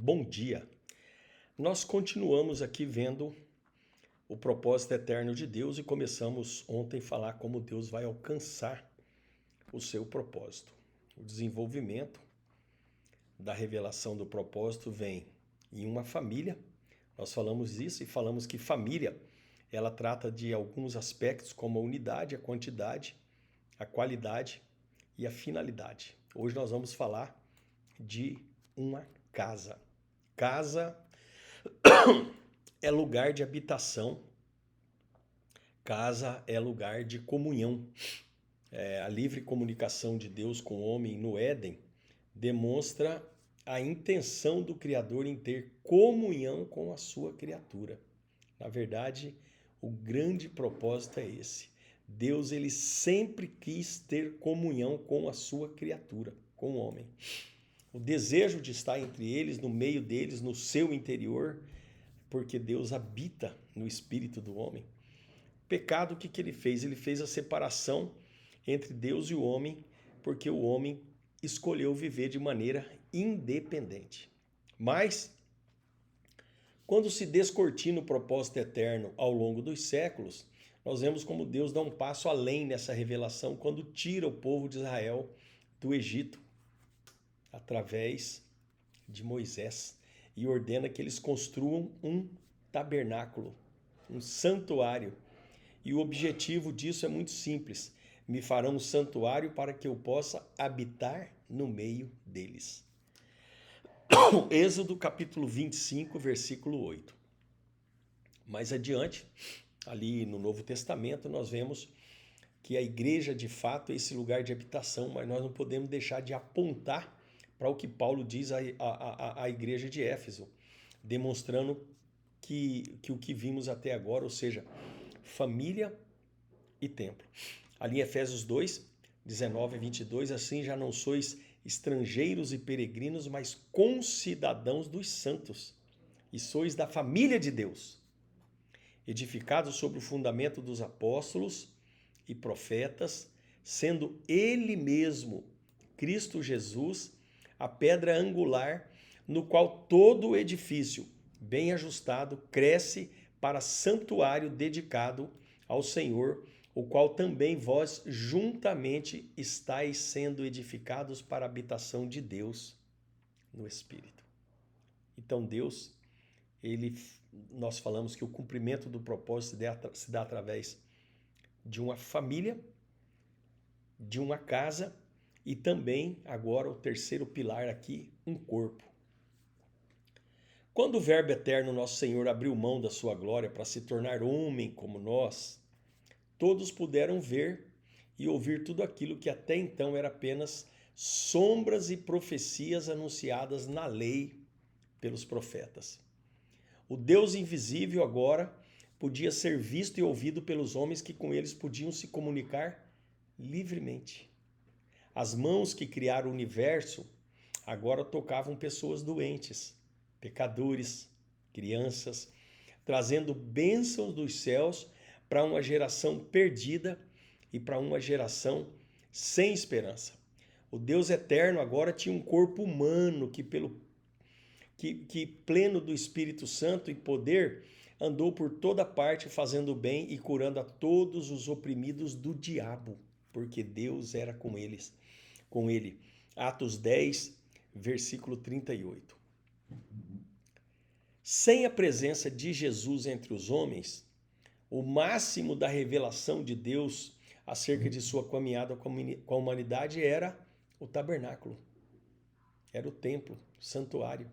Bom dia. Nós continuamos aqui vendo o propósito eterno de Deus e começamos ontem a falar como Deus vai alcançar o seu propósito. O desenvolvimento da revelação do propósito vem em uma família. Nós falamos isso e falamos que família, ela trata de alguns aspectos como a unidade, a quantidade, a qualidade e a finalidade. Hoje nós vamos falar de uma casa. Casa é lugar de habitação, casa é lugar de comunhão. A livre comunicação de Deus com o homem no Éden demonstra a intenção do Criador em ter comunhão com a sua criatura. Na verdade, o grande propósito é esse. Deus, ele sempre quis ter comunhão com a sua criatura, com o homem. O desejo de estar entre eles, no meio deles, no seu interior, porque Deus habita no espírito do homem. O pecado, o que ele fez? Ele fez a separação entre Deus e o homem, porque o homem escolheu viver de maneira independente. Mas, quando se descortina o propósito eterno ao longo dos séculos, nós vemos como Deus dá um passo além nessa revelação quando tira o povo de Israel do Egito, através de Moisés, e ordena que eles construam um tabernáculo, um santuário. E o objetivo disso é muito simples: me farão um santuário para que eu possa habitar no meio deles. Êxodo capítulo 25, versículo 8. Mais adiante, ali no Novo Testamento, nós vemos que a igreja de fato é esse lugar de habitação, mas nós não podemos deixar de apontar para o que Paulo diz à igreja de Éfeso, demonstrando que o que vimos até agora, ou seja, família e templo. Ali em Efésios 2, 19 e 22, assim já não sois estrangeiros e peregrinos, mas concidadãos dos santos, e sois da família de Deus, edificados sobre o fundamento dos apóstolos e profetas, sendo ele mesmo, Cristo Jesus, a pedra angular, no qual todo o edifício, bem ajustado, cresce para santuário dedicado ao Senhor, o qual também vós juntamente estáis sendo edificados para a habitação de Deus no Espírito. Então Deus, nós falamos que o cumprimento do propósito se dá através de uma família, de uma casa e também, agora o terceiro pilar aqui, um corpo. Quando o Verbo eterno, nosso Senhor, abriu mão da sua glória para se tornar homem como nós, todos puderam ver e ouvir tudo aquilo que até então era apenas sombras e profecias anunciadas na lei pelos profetas. O Deus invisível agora podia ser visto e ouvido pelos homens que com eles podiam se comunicar livremente. As mãos que criaram o universo agora tocavam pessoas doentes, pecadores, crianças, trazendo bênçãos dos céus para uma geração perdida e para uma geração sem esperança. O Deus eterno agora tinha um corpo humano que pleno do Espírito Santo e poder, andou por toda parte fazendo bem e curando a todos os oprimidos do diabo, porque Deus era com ele. Atos 10, versículo 38. Sem a presença de Jesus entre os homens, o máximo da revelação de Deus acerca de sua caminhada com a humanidade era o tabernáculo, era o templo, o santuário.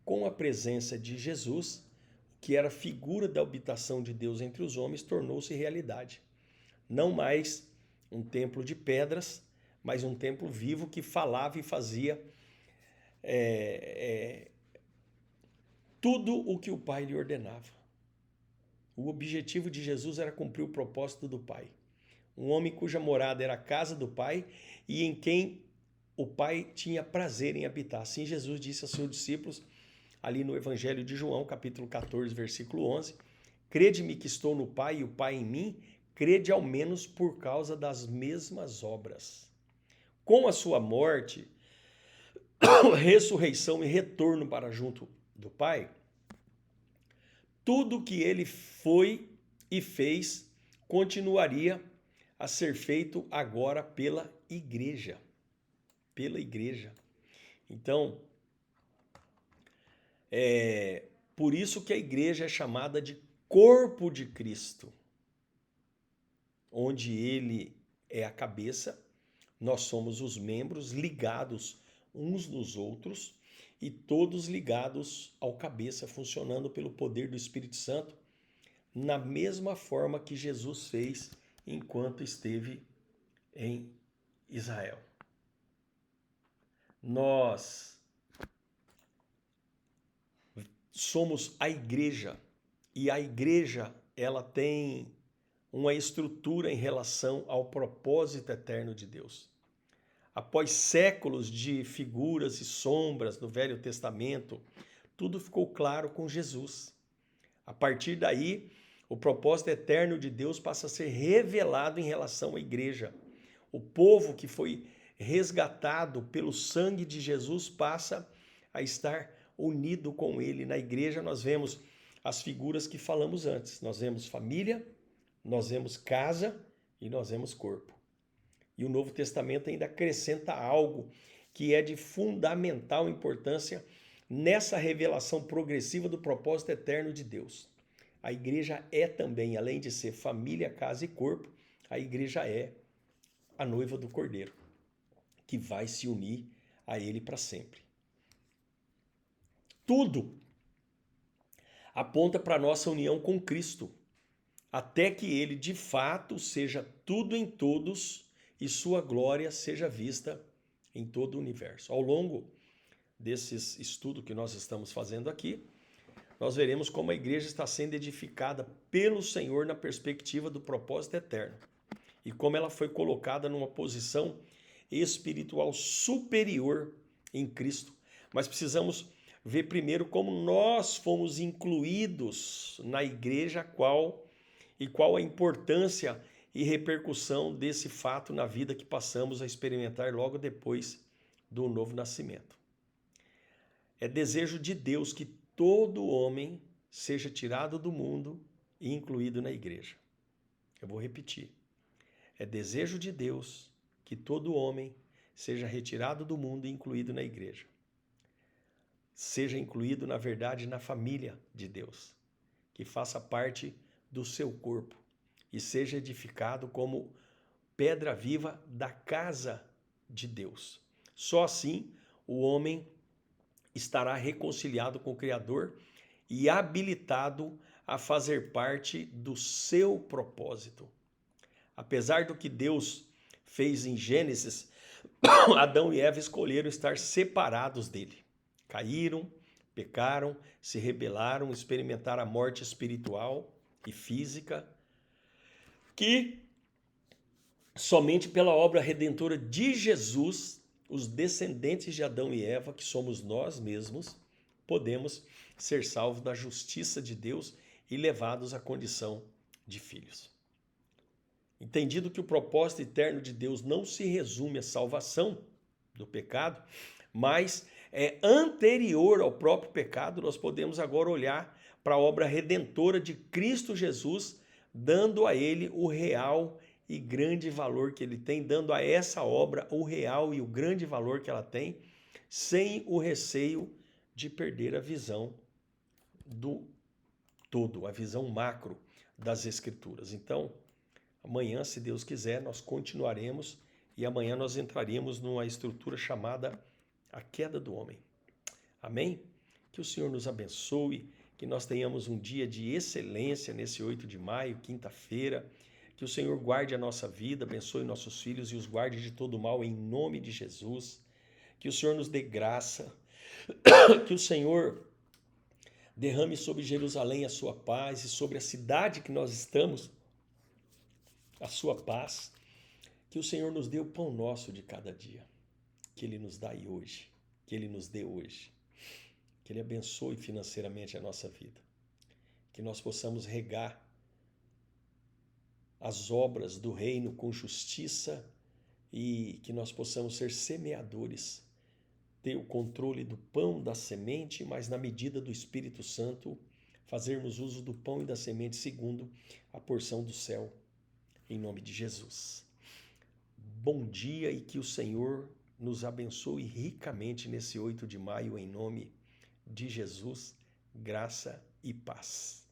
Com a presença de Jesus, que era figura da habitação de Deus entre os homens, tornou-se realidade. Não mais um templo de pedras, mas um templo vivo que falava e fazia tudo o que o Pai lhe ordenava. O objetivo de Jesus era cumprir o propósito do Pai. Um homem cuja morada era a casa do Pai e em quem o Pai tinha prazer em habitar. Assim Jesus disse aos seus discípulos, ali no Evangelho de João, capítulo 14, versículo 11, crede-me que estou no Pai e o Pai em mim, crede ao menos por causa das mesmas obras. Com a sua morte, ressurreição e retorno para junto do Pai, tudo que ele foi e fez continuaria a ser feito agora pela igreja. Pela igreja. Então, por isso que a igreja é chamada de corpo de Cristo, onde ele é a cabeça, nós somos os membros ligados uns nos outros e todos ligados ao cabeça, funcionando pelo poder do Espírito Santo, na mesma forma que Jesus fez enquanto esteve em Israel. Nós somos a igreja e a igreja ela tem uma estrutura em relação ao propósito eterno de Deus. Após séculos de figuras e sombras no Velho Testamento, tudo ficou claro com Jesus. A partir daí, o propósito eterno de Deus passa a ser revelado em relação à igreja. O povo que foi resgatado pelo sangue de Jesus passa a estar unido com ele. Na igreja nós vemos as figuras que falamos antes. Nós vemos família, nós vemos casa e nós vemos corpo. E o Novo Testamento ainda acrescenta algo que é de fundamental importância nessa revelação progressiva do propósito eterno de Deus. A igreja é também, além de ser família, casa e corpo, a igreja é a noiva do Cordeiro, que vai se unir a ele para sempre. Tudo aponta para a nossa união com Cristo, até que ele de fato seja tudo em todos e sua glória seja vista em todo o universo. Ao longo desses estudos que nós estamos fazendo aqui, nós veremos como a igreja está sendo edificada pelo Senhor na perspectiva do propósito eterno e como ela foi colocada numa posição espiritual superior em Cristo. Mas precisamos ver primeiro como nós fomos incluídos na igreja, qual a importância e repercussão desse fato na vida que passamos a experimentar logo depois do novo nascimento. É desejo de Deus que todo homem seja tirado do mundo e incluído na igreja. Eu vou repetir. É desejo de Deus que todo homem seja retirado do mundo e incluído na igreja. Seja incluído, na verdade, na família de Deus, que faça parte do seu corpo e seja edificado como pedra viva da casa de Deus. Só assim o homem estará reconciliado com o Criador e habilitado a fazer parte do seu propósito. Apesar do que Deus fez em Gênesis, Adão e Eva escolheram estar separados dele. Caíram, pecaram, se rebelaram, experimentaram a morte espiritual e física, que somente pela obra redentora de Jesus, os descendentes de Adão e Eva, que somos nós mesmos, podemos ser salvos da justiça de Deus e levados à condição de filhos. Entendido que o propósito eterno de Deus não se resume à salvação do pecado, mas é anterior ao próprio pecado, nós podemos agora olhar para a obra redentora de Cristo Jesus, dando a ele o real e grande valor que ele tem, dando a essa obra o real e o grande valor que ela tem, sem o receio de perder a visão do todo, a visão macro das Escrituras. Então, amanhã, se Deus quiser, nós continuaremos e amanhã nós entraremos numa estrutura chamada a queda do homem. Amém? Que o Senhor nos abençoe, que nós tenhamos um dia de excelência nesse 8 de maio, quinta-feira. Que o Senhor guarde a nossa vida, abençoe nossos filhos e os guarde de todo mal em nome de Jesus. Que o Senhor nos dê graça, que o Senhor derrame sobre Jerusalém a sua paz e sobre a cidade que nós estamos, a sua paz. Que o Senhor nos dê o pão nosso de cada dia, que Ele nos dá hoje, que Ele nos dê hoje. Que Ele abençoe financeiramente a nossa vida, que nós possamos regar as obras do reino com justiça e que nós possamos ser semeadores ter o controle do pão, da semente, mas na medida do Espírito Santo, fazermos uso do pão e da semente segundo a porção do céu, em nome de Jesus. Bom dia e que o Senhor nos abençoe ricamente nesse 8 de maio, em nome de Jesus, graça e paz.